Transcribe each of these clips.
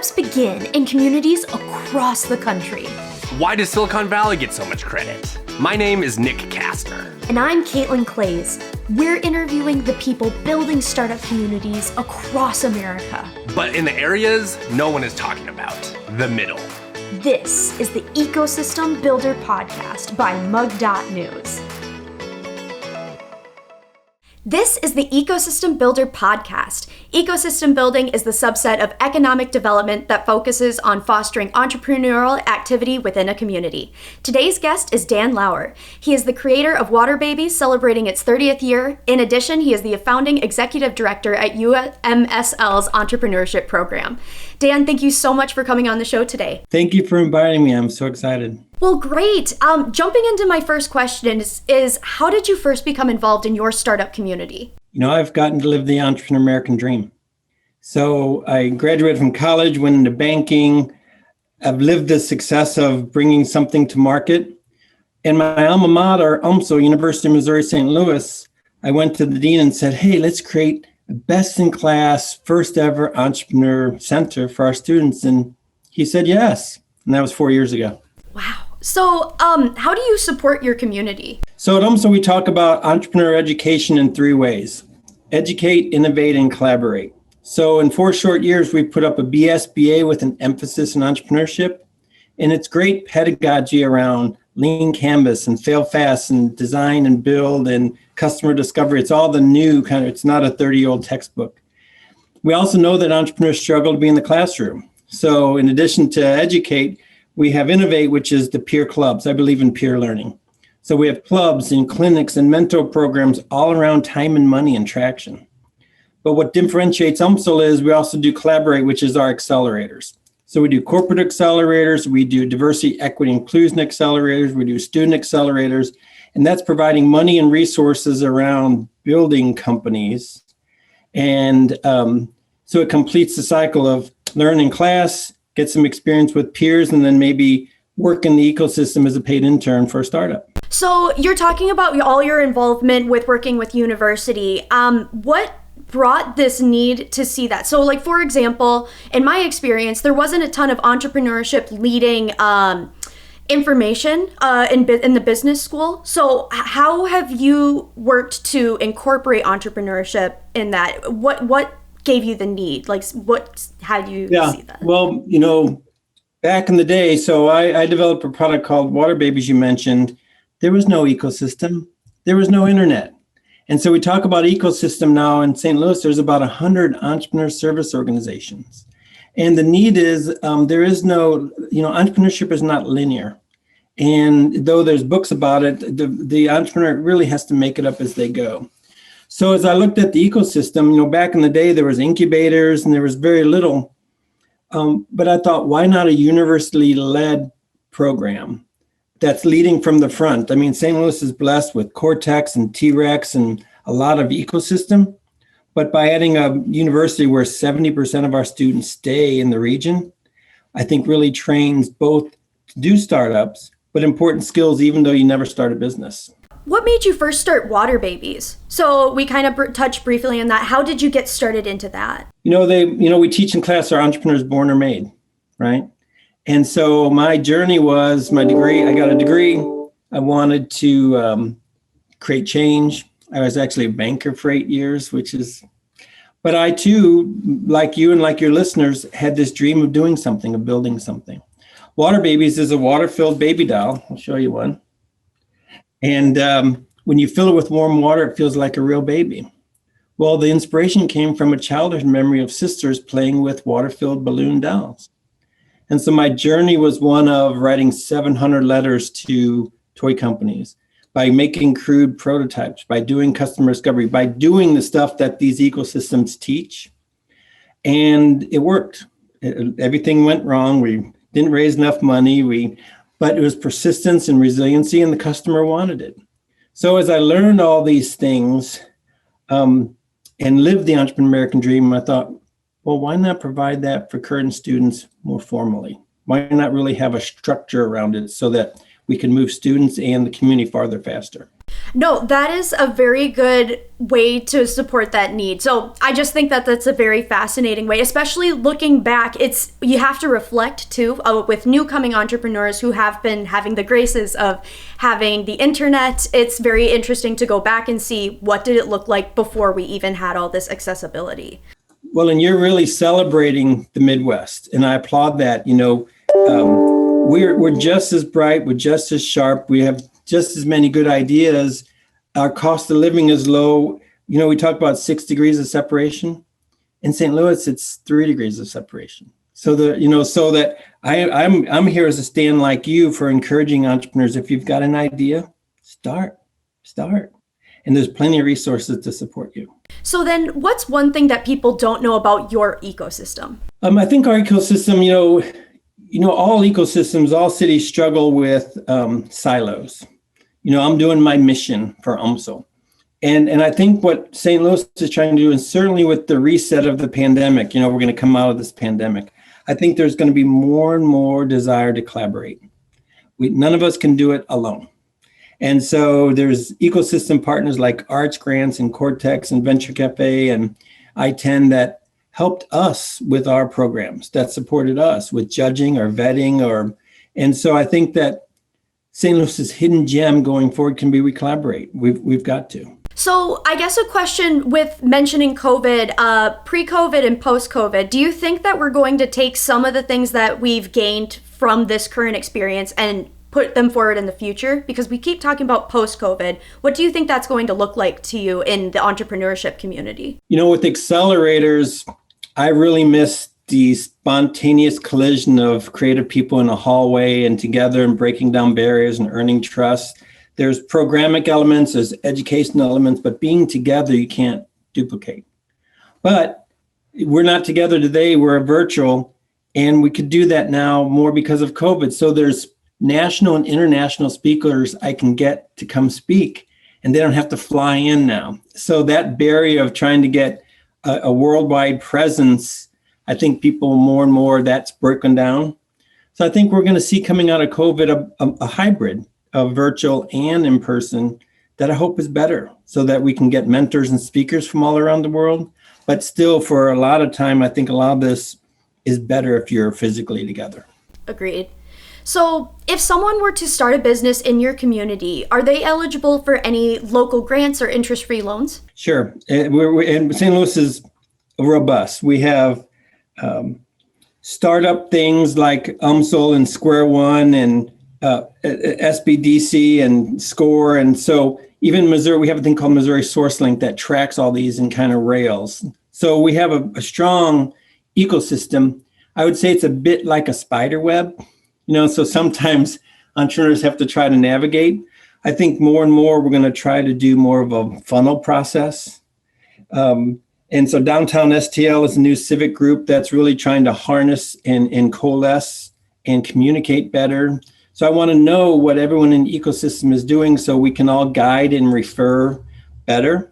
Startups begin in communities across the country. Why does Silicon Valley get so much credit? My name is Nick Kastner. And I'm Caitlin Clays. We're interviewing the people building startup communities across America. But in the areas no one is talking about, the middle. This is the Ecosystem Builder Podcast by mug.news. This is the Ecosystem Builder Podcast. Ecosystem building is the subset of economic development that focuses on fostering entrepreneurial activity within a community. Today's guest is Dan Lauer. He is the creator of Waterbabies, celebrating its 30th year. In addition, he is the founding executive director at UMSL's Entrepreneurship Program. Dan, thank you so much for coming on the show today. Thank you for inviting me. I'm so excited. Well, great. Jumping into my first question is how did you first become involved in your startup community? I've gotten to live the entrepreneur American dream. So I graduated from college, went into banking. I've lived the success of bringing something to market. In my alma mater, UMSL, University of Missouri, St. Louis, I went to the dean and said, hey, let's create a best-in-class, first-ever entrepreneur center for our students. And he said yes. And that was 4 years ago. Wow. So how do you support your community? So at UMSL, we talk about entrepreneur education in 3 ways: educate, innovate, and collaborate. So in 4 short years, we've put up a BSBA with an emphasis in entrepreneurship. And it's great pedagogy around lean canvas and fail fast and design and build and customer discovery. It's all the new it's not a 30-year-old textbook. We also know that entrepreneurs struggle to be in the classroom. So in addition to educate, we have Innovate, which is the peer clubs. I believe in peer learning. So we have clubs and clinics and mentor programs all around time and money and traction. But what differentiates UMSL is we also do Collaborate, which is our accelerators. So we do corporate accelerators, we do diversity, equity, inclusion accelerators, we do student accelerators, and that's providing money and resources around building companies. And so it completes the cycle of learn in class, get some experience with peers, and then maybe work in the ecosystem as a paid intern for a startup. So you're talking about all your involvement with working with university. What brought this need to see that? So like, for example, in my experience, there wasn't a ton of entrepreneurship leading information in the business school. So how have you worked to incorporate entrepreneurship in that? What gave you the need? Like, how do you see that? Well, back in the day, so I developed a product called Waterbabies, you mentioned. There was no ecosystem. There was no internet. And so we talk about ecosystem now in St. Louis. There's about 100 entrepreneur service organizations. And the need is, there is no, entrepreneurship is not linear. And though there's books about it, the entrepreneur really has to make it up as they go. So as I looked at the ecosystem, back in the day, there was incubators and there was very little. But I thought, why not a university-led program that's leading from the front? I mean, St. Louis is blessed with Cortex and T-Rex and a lot of ecosystem. But by adding a university where 70% of our students stay in the region, I think really trains both to do startups, but important skills, even though you never start a business. What made you first start Waterbabies? So we kind of touched briefly on that. How did you get started into that? We teach in class, are entrepreneurs born or made, right? And so my journey was my degree. I got a degree. I wanted to create change. I was actually a banker for 8 years, but I too, like you and like your listeners, had this dream of doing something, of building something. Waterbabies is a water-filled baby doll. I'll show you one. And when you fill it with warm water, it feels like a real baby. Well, the inspiration came from a childhood memory of sisters playing with water-filled balloon dolls. And so my journey was one of writing 700 letters to toy companies, by making crude prototypes, by doing customer discovery, by doing the stuff that these ecosystems teach. And it worked. Everything went wrong. We didn't raise enough money. But it was persistence and resiliency, and the customer wanted it. So as I learned all these things and lived the entrepreneur American dream, I thought, well, why not provide that for current students more formally? Why not really have a structure around it so that we can move students and the community farther faster? No, that is a very good way to support that need. So I just think that that's a very fascinating way, especially looking back. You have to reflect too, with new coming entrepreneurs who have been having the graces of having the internet. It's very interesting to go back and see what did it look like before we even had all this accessibility. Well, and you're really celebrating the Midwest, and I applaud that. We're just as bright, we're just as sharp, we have just as many good ideas. Our cost of living is low. We talk about 6 degrees of separation. In St. Louis, it's 3 degrees of separation. So that I'm here as a stand like you for encouraging entrepreneurs. If you've got an idea, start. And there's plenty of resources to support you. So then what's one thing that people don't know about your ecosystem? I think our ecosystem, all ecosystems, all cities struggle with silos. I'm doing my mission for UMSL. And I think what St. Louis is trying to do, and certainly with the reset of the pandemic, we're going to come out of this pandemic. I think there's going to be more and more desire to collaborate. None of us can do it alone. And so there's ecosystem partners like Arts Grants and Cortex and Venture Cafe and I-10 that helped us with our programs, that supported us with judging or vetting. And so I think that St. Louis's hidden gem going forward can be we collaborate. We've got to. So I guess a question with mentioning COVID, pre-COVID and post-COVID, do you think that we're going to take some of the things that we've gained from this current experience and put them forward in the future? Because we keep talking about post-COVID. What do you think that's going to look like to you in the entrepreneurship community? With accelerators, I really miss the spontaneous collision of creative people in a hallway and together and breaking down barriers and earning trust. There's programmatic elements, there's educational elements, but being together, you can't duplicate. But we're not together today, we're virtual, and we could do that now more because of COVID. So there's national and international speakers I can get to come speak, and they don't have to fly in now. So that barrier of trying to get a worldwide presence, I think people more and more, that's broken down. So I think we're going to see coming out of COVID a hybrid of virtual and in person that I hope is better, so that we can get mentors and speakers from all around the world. But still, for a lot of time, I think a lot of this is better if you're physically together. Agreed. So if someone were to start a business in your community, are they eligible for any local grants or interest-free loans? Sure. And St. Louis is robust. We have startup things like UMSL and Square One and SBDC and SCORE. And so even Missouri, we have a thing called Missouri SourceLink that tracks all these in kind of rails. So we have a strong ecosystem. I would say it's a bit like a spider web. So sometimes entrepreneurs have to try to navigate. I think more and more we're going to try to do more of a funnel process. And so Downtown STL is a new civic group that's really trying to harness and coalesce and communicate better. So I want to know what everyone in the ecosystem is doing so we can all guide and refer better,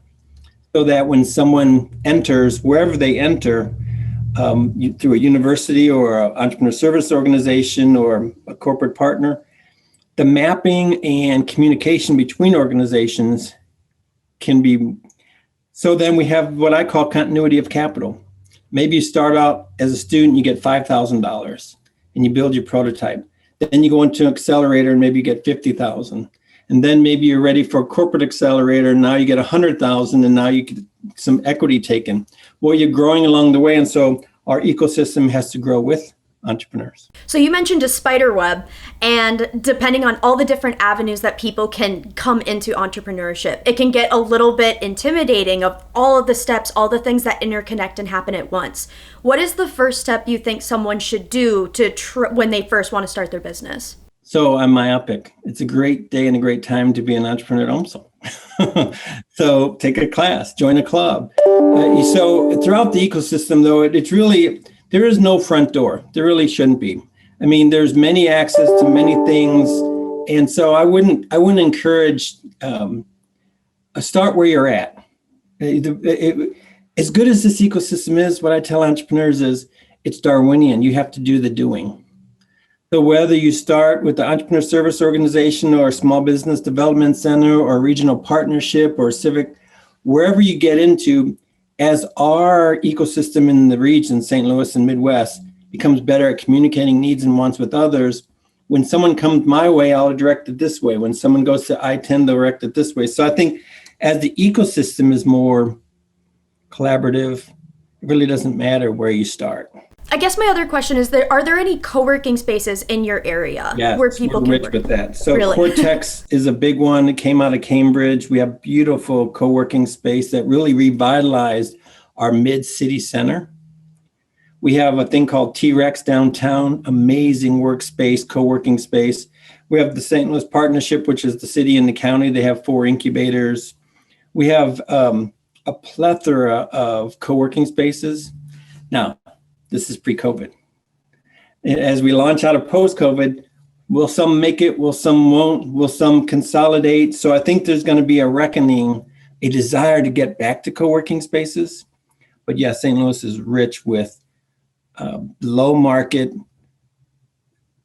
so that when someone enters, wherever they enter, through a university or an entrepreneur service organization or a corporate partner, the mapping and communication between organizations can be, so then we have what I call continuity of capital. Maybe you start out as a student, you get $5,000 and you build your prototype. Then you go into an accelerator and maybe you get $50,000. And then maybe you're ready for a corporate accelerator and now you get $100,000 and now you get some equity taken. Well, you're growing along the way. And so our ecosystem has to grow with entrepreneurs. So you mentioned a spider web, and depending on all the different avenues that people can come into entrepreneurship, it can get a little bit intimidating of all of the steps, all the things that interconnect and happen at once. What is the first step you think someone should do to when they first want to start their business? So I'm myopic. It's a great day and a great time to be an entrepreneur also. So take a class, join a club. So throughout the ecosystem, though, it's really, there is no front door. There really shouldn't be. I mean, there's many access to many things. And so I wouldn't encourage, start where you're at. As good as this ecosystem is, what I tell entrepreneurs is it's Darwinian. You have to do the doing. So whether you start with the Entrepreneur Service Organization or a Small Business Development Center or a regional partnership or civic, wherever you get into, as our ecosystem in the region, St. Louis and Midwest, becomes better at communicating needs and wants with others, when someone comes my way, I'll direct it this way. When someone goes to I-10, they'll direct it this way. So I think as the ecosystem is more collaborative, it really doesn't matter where you start. I guess my other question is, are there any co-working spaces in your area where people can work? With that. So really? Cortex is a big one. It came out of Cambridge. We have beautiful co-working space that really revitalized our mid-city center. We have a thing called T-Rex downtown, amazing workspace, co-working space. We have the St. Louis Partnership, which is the city and the county. They have 4 incubators. We have a plethora of co-working spaces. Now, this is pre-COVID. As we launch out of post-COVID, will some make it? Will some won't? Will some consolidate? So I think there's going to be a reckoning, a desire to get back to co-working spaces. But yes, St. Louis is rich with low market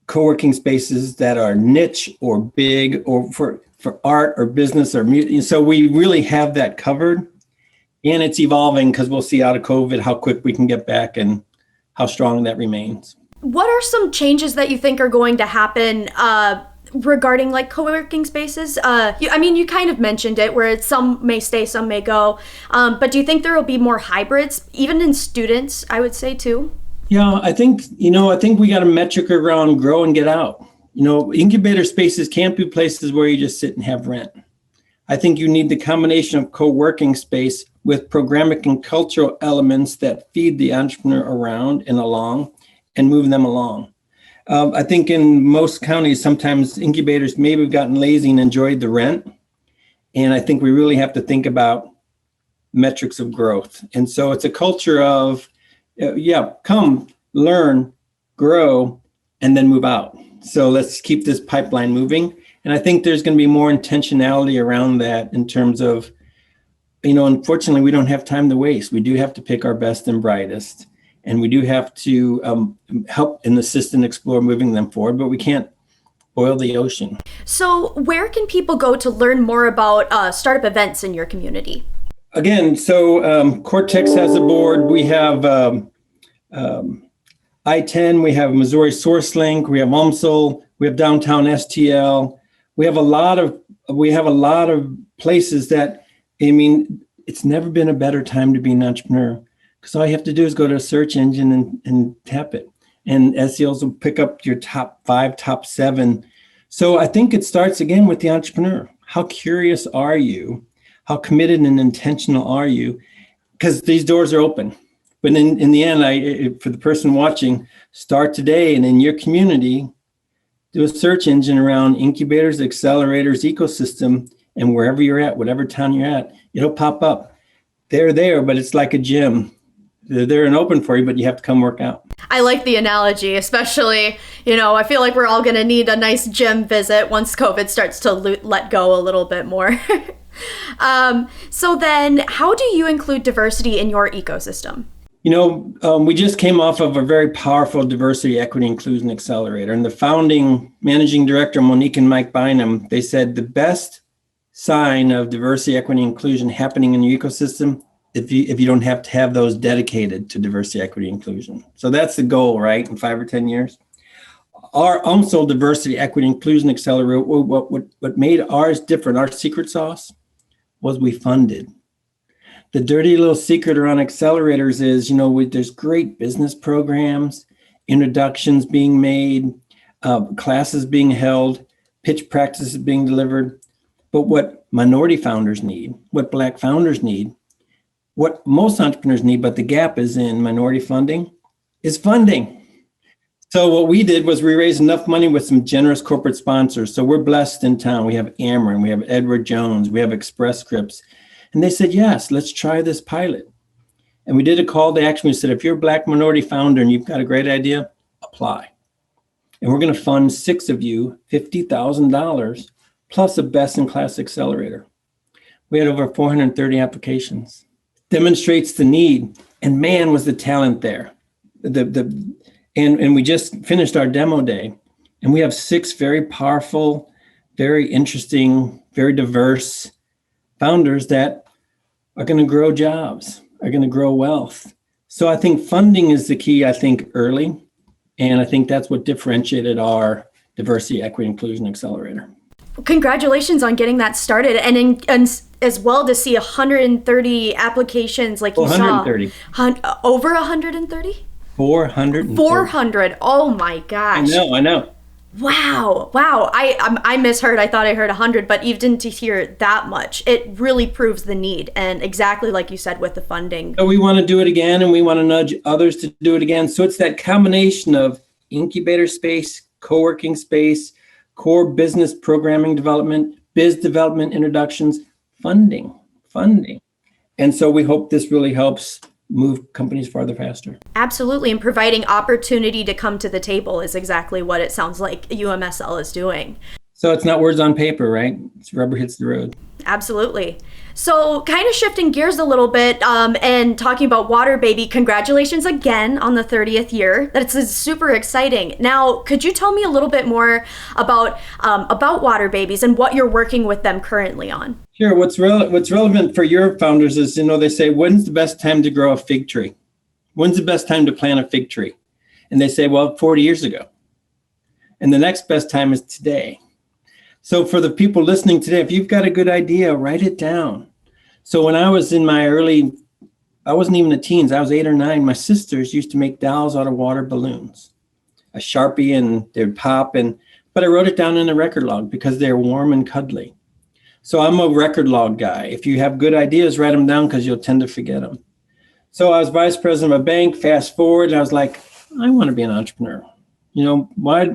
co-working spaces that are niche or big or for art or business or music. So we really have that covered, and it's evolving because we'll see out of COVID how quick we can get back and how strong that remains. What are some changes that you think are going to happen regarding like co-working spaces? You kind of mentioned it where some may stay, some may go. But do you think there will be more hybrids, even in students, I would say too? Yeah, I think we got a metric around grow and get out. Incubator spaces can't be places where you just sit and have rent. I think you need the combination of co-working space with programmatic and cultural elements that feed the entrepreneur around and along and move them along. I think in most counties, sometimes incubators maybe have gotten lazy and enjoyed the rent. And I think we really have to think about metrics of growth. And so it's a culture of, come, learn, grow, and then move out. So let's keep this pipeline moving. And I think there's going to be more intentionality around that in terms of, unfortunately, we don't have time to waste. We do have to pick our best and brightest. And we do have to help and assist and explore moving them forward, but we can't boil the ocean. So where can people go to learn more about startup events in your community? Again, so Cortex has a board. We have I-10, we have Missouri SourceLink, we have UMSL, we have Downtown STL. We have a lot of places that, it's never been a better time to be an entrepreneur, because all you have to do is go to a search engine and tap it. And SEOs will pick up your top 5, top 7. So I think it starts again with the entrepreneur. How curious are you? How committed and intentional are you? Because these doors are open. But in the end, for the person watching, start today and in your community, do a search engine around incubators, accelerators, ecosystem, and wherever you're at, whatever town you're at, it'll pop up. They're there, but it's like a gym. They're there and open for you, but you have to come work out. I like the analogy, especially, I feel like we're all going to need a nice gym visit once COVID starts to let go a little bit more. So then how do you include diversity in your ecosystem? We just came off of a very powerful diversity, equity, inclusion accelerator. And the founding managing director, Monique and Mike Bynum, they said the best sign of diversity, equity, inclusion happening in your ecosystem if you don't have to have those dedicated to diversity, equity, inclusion. So that's the goal, right? In 5 or 10 years. Our UMSL diversity, equity, inclusion accelerator, what made ours different, our secret sauce, was we funded. The dirty little secret around accelerators is, there's great business programs, introductions being made, classes being held, pitch practices being delivered. But what minority founders need, what Black founders need, what most entrepreneurs need, but the gap is in minority funding, is funding. So what we did was we raised enough money with some generous corporate sponsors. So we're blessed in town. We have Ameren, we have Edward Jones, we have Express Scripts. And they said, yes, let's try this pilot. And we did a call to action. We said, if you're a Black minority founder and you've got a great idea, apply. And we're going to fund 6 of you $50,000 plus a best-in-class accelerator. We had over 430 applications. Demonstrates the need. And man, was the talent there. And we just finished our demo day. And we have 6 very powerful, very interesting, very diverse founders that are going to grow jobs, are going to grow wealth. So I think funding is the key, I think, early. And I think that's what differentiated our Diversity, Equity, Inclusion Accelerator. Congratulations on getting that started, and as well to see 130 applications like you 130. saw. Over 130? 430. 400. Oh my gosh. I know. Wow. I misheard. I thought I heard 100, but even to hear that much, it really proves the need. And exactly like you said with the funding. So we want to do it again, and we want to nudge others to do it again. So it's that combination of incubator space, co-working space, core business programming development, biz development introductions, funding. And so we hope this really helps move companies farther faster. Absolutely. And providing opportunity to come to the table is exactly what it sounds like UMSL is doing. So it's not words on paper, right? It's rubber hits the road. Absolutely. So kind of shifting gears a little bit and talking about Waterbaby, congratulations again on the 30th year. That's super exciting. Now, could you tell me a little bit more about Waterbabies and what you're working with them currently on? Sure. What's relevant for your founders is, they say, when's the best time to grow a fig tree? When's the best time to plant a fig tree? And they say, well, 40 years ago. And the next best time is today. So for the people listening today, if you've got a good idea, write it down. So when I was in my I wasn't even a teens, I was 8 or 9, my sisters used to make dolls out of water balloons, a Sharpie, and they'd pop. But I wrote it down in a record log because they're warm and cuddly. So I'm a record log guy. If you have good ideas, write them down because you'll tend to forget them. So I was vice president of a bank, fast forward, and I was like, I want to be an entrepreneur. Why?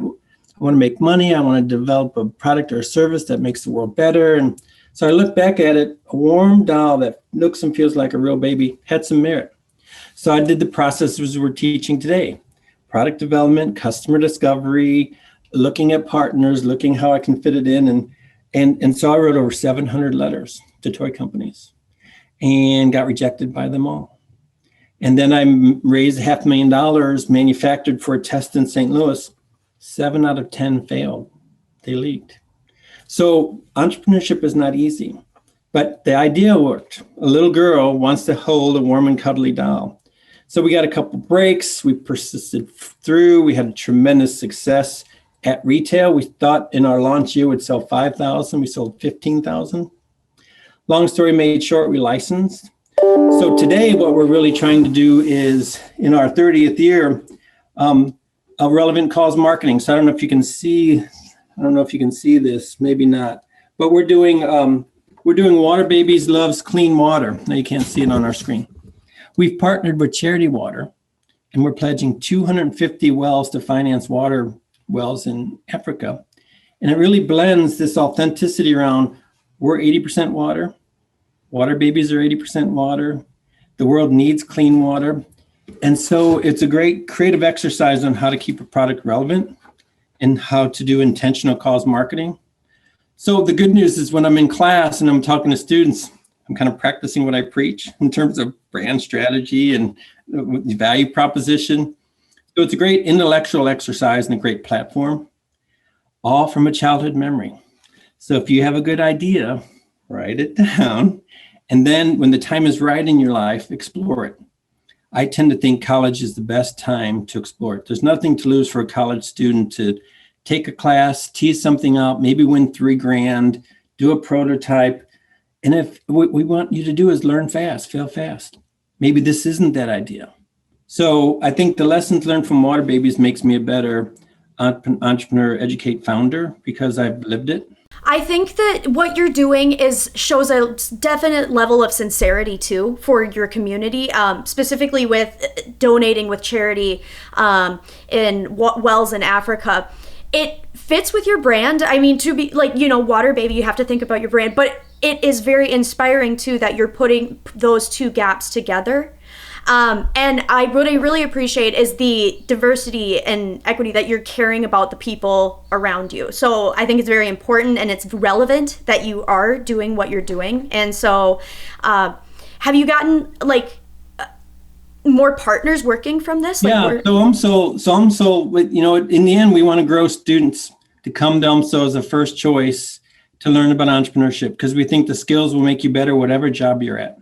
I want to make money. I want to develop a product or a service that makes the world better. And so I look back at it, a warm doll that looks and feels like a real baby had some merit. So I did the processes we're teaching today: product development, customer discovery, looking at partners, looking how I can fit it in. And so I wrote over 700 letters to toy companies and got rejected by them all. And then I raised $500,000, manufactured for a test in St. Louis. 7 out of 10 failed. They leaked. So entrepreneurship is not easy, but the idea worked. A little girl wants to hold a warm and cuddly doll. So we got a couple breaks. We persisted through. We had tremendous success at retail. We thought in our launch year we'd sell 5,000. We sold 15,000. Long story made short, we licensed. So today what we're really trying to do is, in our 30th year, a relevant cause marketing. So I don't know if you can see this, maybe not, but we're doing Waterbabies Loves Clean Water. Now you can't see it on our screen. We've partnered with Charity Water, and we're pledging 250 wells to finance water wells in Africa. And it really blends this authenticity around, we're 80% water. Waterbabies are 80% water. The world needs clean water. And so it's a great creative exercise on how to keep a product relevant and how to do intentional cause marketing. So the good news is when I'm in class and I'm talking to students, I'm kind of practicing what I preach in terms of brand strategy and the value proposition. So it's a great intellectual exercise and a great platform, all from a childhood memory. So if you have a good idea, write it down. And then when the time is right in your life, explore it. I tend to think college is the best time to explore it. There's nothing to lose for a college student to take a class, tease something out, maybe win $3,000, do a prototype. And if what we want you to do is learn fast, fail fast. Maybe this isn't that idea. So I think the lessons learned from Waterbabies makes me a better entrepreneur, educate founder because I've lived it. I think that what you're doing shows a definite level of sincerity too for your community, specifically with donating with charity in wells in Africa. It fits with your brand. I mean, to be like, Waterbaby, you have to think about your brand, but it is very inspiring too that you're putting those two gaps together. And what I really appreciate is the diversity and equity that you're caring about the people around you. So I think it's very important and it's relevant that you are doing what you're doing. And so have you gotten more partners working from this? Like Yeah, in the end, we want to grow students to come to UMSL as a first choice to learn about entrepreneurship, because we think the skills will make you better whatever job you're at.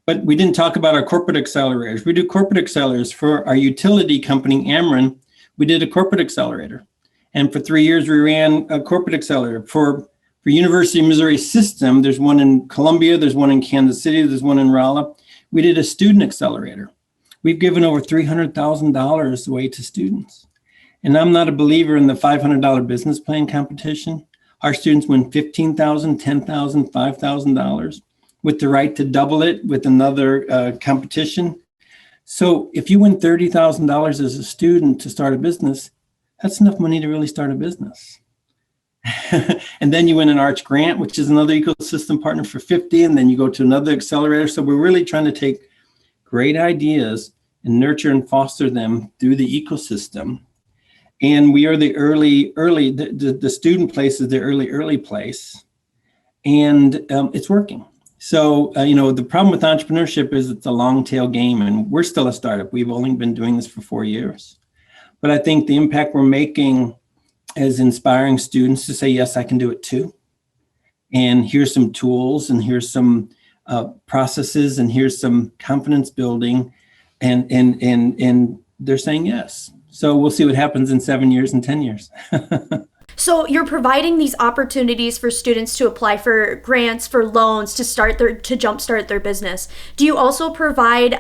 But we didn't talk about our corporate accelerators. We do corporate accelerators for our utility company, Ameren. We did a corporate accelerator. And for 3 years, we ran a corporate accelerator. For University of Missouri System, there's one in Columbia, there's one in Kansas City, there's one in Rolla. We did a student accelerator. We've given over $300,000 away to students. And I'm not a believer in the $500 business plan competition. Our students win $15,000, $10,000, $5,000 with the right to double it with another competition. So if you win $30,000 as a student to start a business, that's enough money to really start a business. And then you win an Arch grant, which is another ecosystem partner for 50, and then you go to another accelerator. So we're really trying to take great ideas and nurture and foster them through the ecosystem. And we are the the student place is the early place, and it's working. So, the problem with entrepreneurship is it's a long tail game, and we're still a startup. We've only been doing this for 4 years. But I think the impact we're making is inspiring students to say, yes, I can do it too. And here's some tools, and here's some processes, and here's some confidence building. And they're saying yes. So we'll see what happens in 7 years and 10 years. So you're providing these opportunities for students to apply for grants, for loans, to jumpstart their business. Do you also provide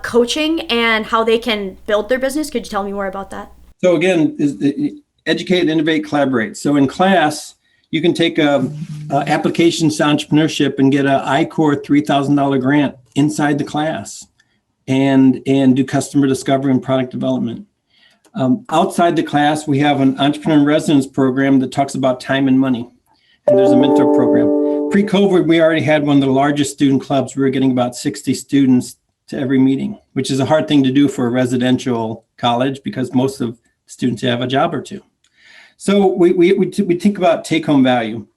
coaching and how they can build their business? Could you tell me more about that? So again, educate, innovate, collaborate. So in class, you can take applications to entrepreneurship and get an I-Corps $3,000 grant inside the class and do customer discovery and product development. Outside the class, we have an entrepreneur in residence program that talks about time and money. And there's a mentor program. Pre-COVID, we already had one of the largest student clubs. We were getting about 60 students to every meeting, which is a hard thing to do for a residential college because most of the students have a job or two. So we think about take-home value.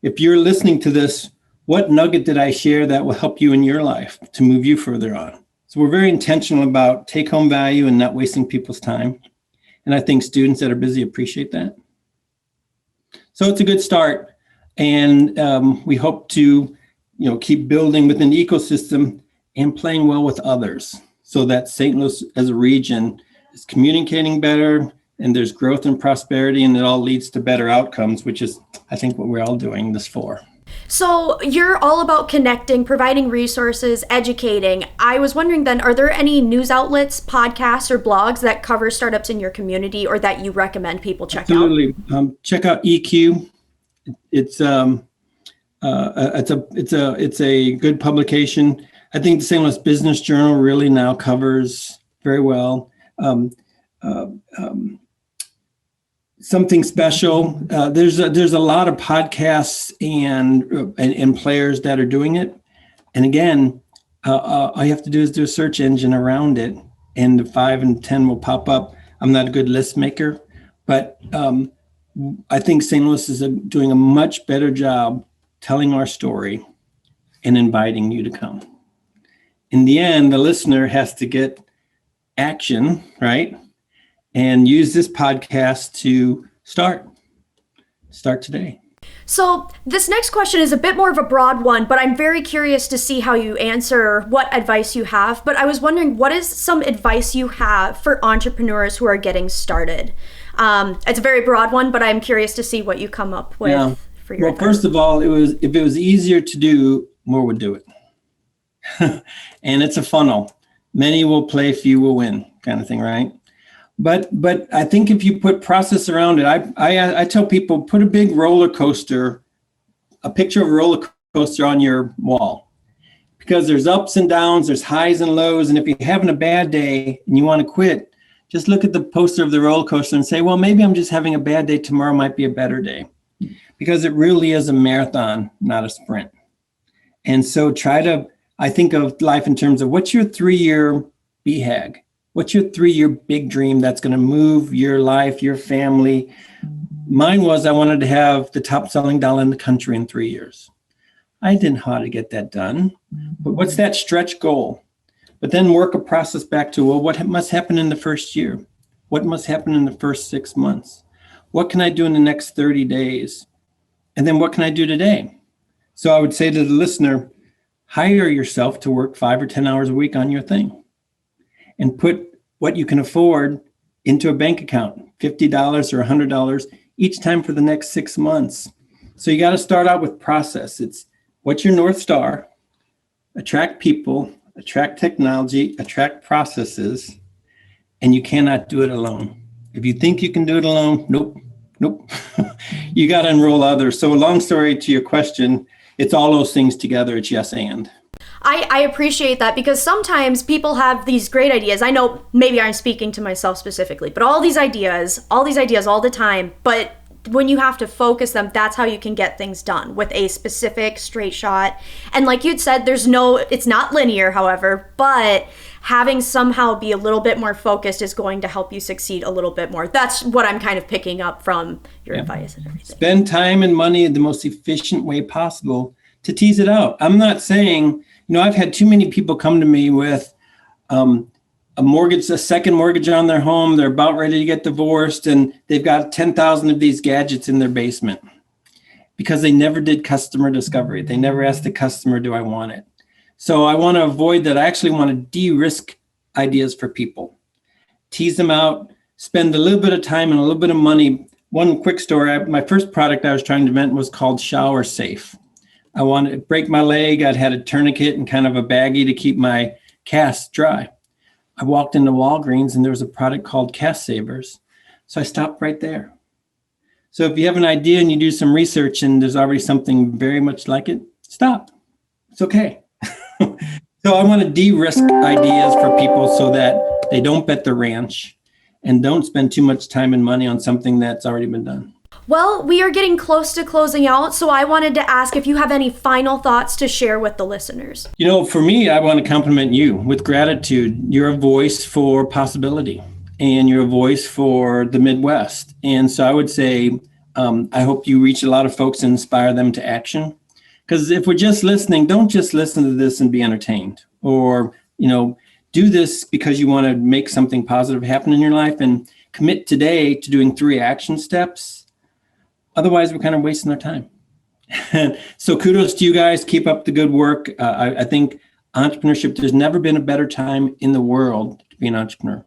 If you're listening to this, what nugget did I share that will help you in your life to move you further on? So we're very intentional about take-home value and not wasting people's time. And I think students that are busy appreciate that. So it's a good start. And we hope to keep building within the ecosystem and playing well with others so that St. Louis as a region is communicating better, and there's growth and prosperity, and it all leads to better outcomes, which is, I think, what we're all doing this for. So you're all about connecting, providing resources, educating. I was wondering then, are there any news outlets, podcasts, or blogs that cover startups in your community or that you recommend people check out? Absolutely. Check out EQ. It's a good publication. I think the St. Louis Business Journal really now covers very well. Something special. There's a lot of podcasts and players that are doing it. And again, all you have to do is do a search engine around it, and the 5 and 10 will pop up. I'm not a good list maker, but I think St. Louis is doing a much better job telling our story and inviting you to come. In the end, the listener has to get action, right? And use this podcast to start today. So this next question is a bit more of a broad one, but I'm very curious to see how you answer, what advice you have. But I was wondering, what is some advice you have for entrepreneurs who are getting started? It's a very broad one, but I'm curious to see what you come up with for your advice. First of all, if it was easier to do, more would do it. And it's a funnel. Many will play, few will win, kind of thing, right? But I think if you put process around it, I tell people, put a big roller coaster, a picture of a roller coaster on your wall, because there's ups and downs, there's highs and lows. And if you're having a bad day and you want to quit, just look at the poster of the roller coaster and say, well, maybe I'm just having a bad day. Tomorrow might be a better day, because it really is a marathon, not a sprint. And so I think of life in terms of what's your 3-year BHAG? What's your 3-year big dream that's going to move your life, your family? Mine was I wanted to have the top selling doll in the country in 3 years. I didn't know how to get that done. But what's that stretch goal? but then work a process back to, well, what must happen in the first year? What must happen in the first 6 months? What can I do in the next 30 days? And then what can I do today? So I would say to the listener, hire yourself to work 5 or 10 hours a week on your thing and put what you can afford into a bank account, $50 or $100 each time for the next 6 months. So you got to start out with process. It's what's your North Star? Attract people, attract technology, attract processes, and you cannot do it alone. If you think you can do it alone, nope. You got to enroll others. So a long story to your question, it's all those things together. It's yes and. I appreciate that, because sometimes people have these great ideas. I know maybe I'm speaking to myself specifically, but all these ideas all the time. But when you have to focus them, that's how you can get things done with a specific straight shot. And like you'd said, it's not linear, however, but having somehow be a little bit more focused is going to help you succeed a little bit more. That's what I'm kind of picking up from your advice and everything. Spend time and money in the most efficient way possible to tease it out. I'm not saying, I've had too many people come to me with a second mortgage on their home. They're about ready to get divorced, and they've got 10,000 of these gadgets in their basement because they never did customer discovery. They never asked the customer, do I want it? So I want to avoid that. I actually want to de-risk ideas for people, tease them out, spend a little bit of time and a little bit of money. One quick story, my first product I was trying to invent was called Shower Safe. I wanted to break my leg. I'd had a tourniquet and kind of a baggie to keep my cast dry. I walked into Walgreens and there was a product called Cast Savers. So I stopped right there. So if you have an idea and you do some research and there's already something very much like it, stop. It's okay. So I want to de-risk ideas for people so that they don't bet the ranch and don't spend too much time and money on something that's already been done. Well, we are getting close to closing out, so I wanted to ask if you have any final thoughts to share with the listeners. For me, I want to compliment you with gratitude. You're a voice for possibility, and you're a voice for the Midwest. And so I would say, I hope you reach a lot of folks and inspire them to action. Because if we're just listening, don't just listen to this and be entertained, or, do this because you want to make something positive happen in your life, and commit today to doing 3 action steps. Otherwise, we're kind of wasting our time. So kudos to you guys. Keep up the good work. I think entrepreneurship, there's never been a better time in the world to be an entrepreneur.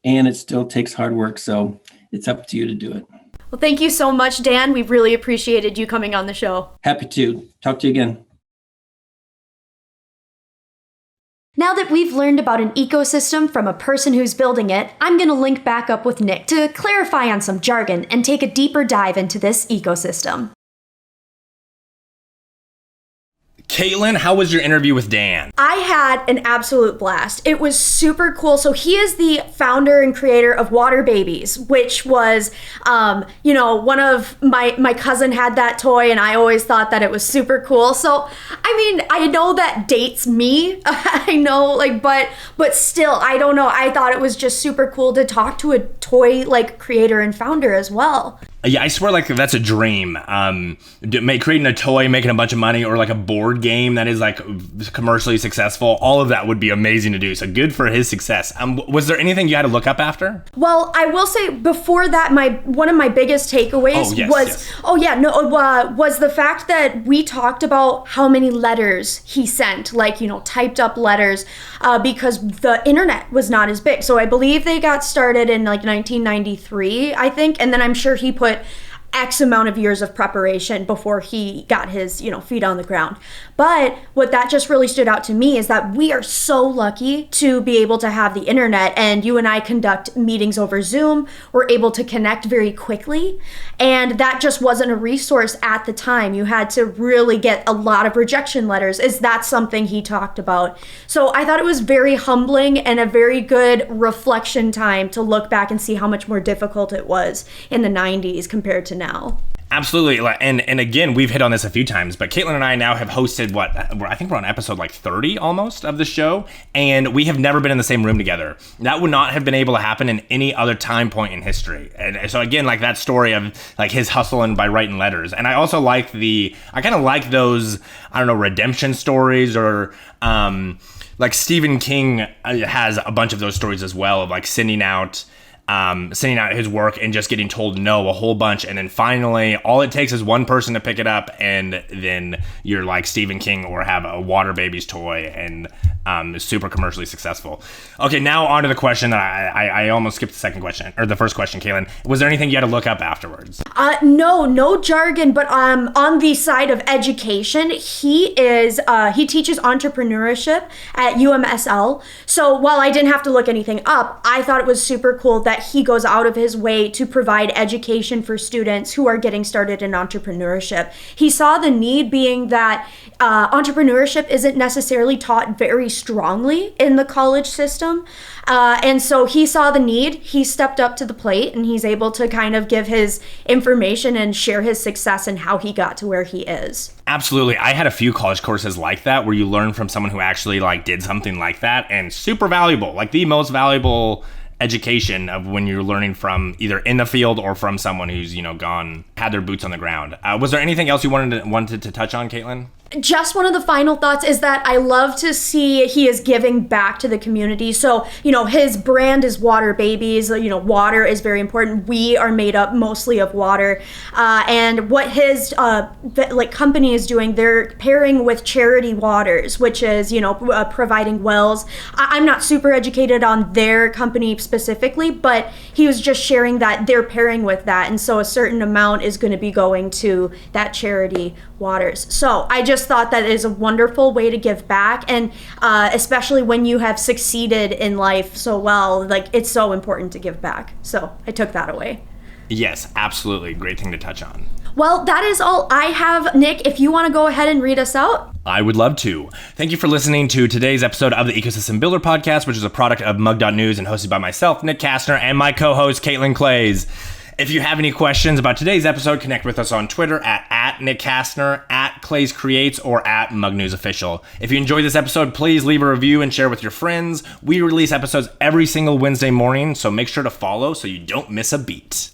And it still takes hard work. So it's up to you to do it. Well, thank you so much, Dan. We've really appreciated you coming on the show. Happy to. Talk to you again. Now that we've learned about an ecosystem from a person who's building it, I'm going to link back up with Nick to clarify on some jargon and take a deeper dive into this ecosystem. Caitlin, how was your interview with Dan? I had an absolute blast. It was super cool. So he is the founder and creator of Waterbabies, which was, one of my cousin had that toy, and I always thought that it was super cool. So, I know that dates me. I know, but still, I don't know. I thought it was just super cool to talk to a toy creator and founder as well. Yeah, I swear that's a dream. Creating a toy, making a bunch of money, or a board game that is commercially successful. All of that would be amazing to do. So good for his success. Was there anything you had to look up after? Well, I will say before that, one of my biggest takeaways was the fact that we talked about how many letters he sent, typed up letters, because the internet was not as big. So I believe they got started in 1993, I think, and then I'm sure he put X amount of years of preparation before he got his, feet on the ground. But what that just really stood out to me is that we are so lucky to be able to have the internet, and you and I conduct meetings over Zoom. We're able to connect very quickly, and that just wasn't a resource at the time. You had to really get a lot of rejection letters. Is that something he talked about? So I thought it was very humbling and a very good reflection time to look back and see how much more difficult it was in the 90s compared to now. Absolutely. And again, we've hit on this a few times, but Caitlin and I now have hosted I think we're on episode 30 almost of the show, and we have never been in the same room together. That would not have been able to happen in any other time point in history. And so again, that story of his hustling by writing letters. And I also like those, redemption stories, or Like Stephen King has a bunch of those stories as well, of like sending out his work and just getting told no a whole bunch, and then finally all it takes is one person to pick it up, and then you're like Stephen King or have a Waterbabies toy, and super commercially successful. Okay, now on to the question that I almost skipped the second question, or the first question, Caitlin. Was there anything you had to look up afterwards? No jargon, but on the side of education, he teaches entrepreneurship at UMSL. So while I didn't have to look anything up, I thought it was super cool that he goes out of his way to provide education for students who are getting started in entrepreneurship. He saw the need, being that entrepreneurship isn't necessarily taught very strongly in the college system. And so he saw the need, he stepped up to the plate, and he's able to kind of give his information and share his success and how he got to where he is. Absolutely. I had a few college courses like that where you learn from someone who actually like did something like that, and super valuable, like the most valuable education of when you're learning from either in the field or from someone who's, had their boots on the ground. Was there anything else you wanted to touch on, Caitlin? Just one of the final thoughts is that I love to see he is giving back to the community. So, his brand is Waterbabies. Water is very important. We are made up mostly of water. And what his company is doing, they're pairing with Charity Waters, which is, providing wells. I'm not super educated on their company specifically, but he was just sharing that they're pairing with that. And so a certain amount is going to be going to that Charity Waters. So I just thought that is a wonderful way to give back, and especially when you have succeeded in life so well, like, it's so important to give back. So I took that away. Yes, absolutely. Great thing to touch on. Well, that is all I have. Nick, if you want to go ahead and read us out. I would love to. Thank you for listening to today's episode of the Ecosystem Builder Podcast, which is a product of mug.news and hosted by myself, Nick Kastner, and my co-host, Caitlin Clays. If you have any questions about today's episode, connect with us on Twitter at Nick Kastner, at Clays Creates, or at Mug News Official. If you enjoyed this episode, please leave a review and share with your friends. We release episodes every single Wednesday morning, so make sure to follow so you don't miss a beat.